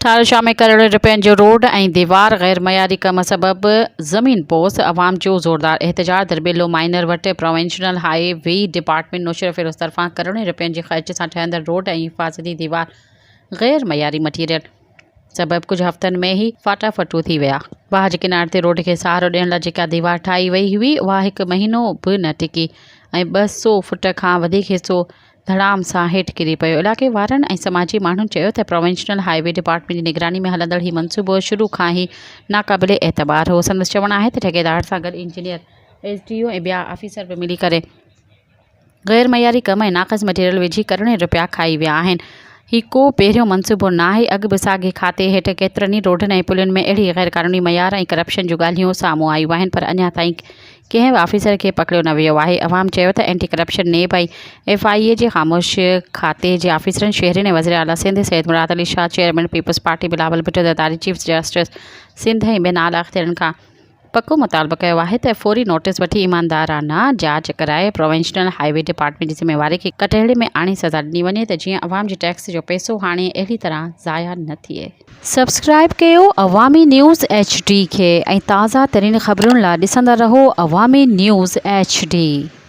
ठारशा में करोड़ रुपयनि जो रोड ऐं दीवार गैर मयारी कम सबबि ज़मीन पोस अवाम जो ज़ोरदार एहतजाज। दरबेलो माइनर वटि प्रोविंशनल हाई वे डिपार्टमेंट नौशर फ़िरोज़ तरफ़ां करोड़नि रुपयनि जे ख़र्च सां ठहंदड़ रोड ऐं हिफ़ाज़ती दीवार गैर मयारी मटीरियल सबबि कुझु हफ़्तनि में ई फाटाफटू थी विया। वाह जे किनारे ते रोड खे सहारो ॾियण लाइ जेका दीवार ठाही वई हुई उहा हिकु महीनो बि न टिकी ऐं 200 फुट खां वधीक हिसो धड़ाम सां हेठि किरी पियो। इलाइक़े वारनि ऐं समाजी माण्हुनि चयो त प्रोविंशनल हाईवे डिपार्टमेंट जी निगरानी में हलंदड़ ही मंसूबो शुरू खां ई नाक़ाबिले एतबार हो। संदसि चवणु आहे त ठेकेदार सां गॾु इंजीनियर, SDO ऐं ॿिया ऑफिसर बि मिली करे गैर मयारी कम ऐं नाक़ज़ मटीरियल विझी करोड़नि रुपया खाई विया आहिनि। ही को पहिरियों मंसूबो न आहे। अॻु बि साॻे खाते हेठि केतिरनि ई रोडनि ऐं पुलियुनि में अहिड़ी गैर क़ानूनी मयार ऐं करप्शन जूं ॻाल्हियूं साम्हूं आयूं आहिनि, पर अञा ताईं कंहिं बि ऑफिसर खे पकड़ियो न वियो आहे। अवाम चयो त एंटी करप्शन नेब ऐं FIA जे ख़ामोश खाते जे ऑफिसरनि शहरियुनि ऐं वज़ीर आला Sindh Syed Murad Ali Shah, chairman Peoples Party Bilawal Bhutto Zardari, chief justice Sindh ऐं ॿियनि आला अख़्तियारनि खां पको मुतालबो कयो आहे त फ़ौरी नोटिस वठी ईमानदाराना जांच कराए प्रोविंशनल हाईवे डिपार्टमेंट जी ज़िम्मेवारी खे कटहरे में आणी सज़ा ॾिनी वञे त जीअं अवाम जे टैक्स जो पैसो हाणे अहिड़ी तरह ज़ाया न थिए। सब्सक्राइब कयो अवामी न्यूज़ HD खे ऐं ताज़ा तरीन ख़बरुनि लाइ ॾिसंदा रहो अवामी न्यूज़ HD।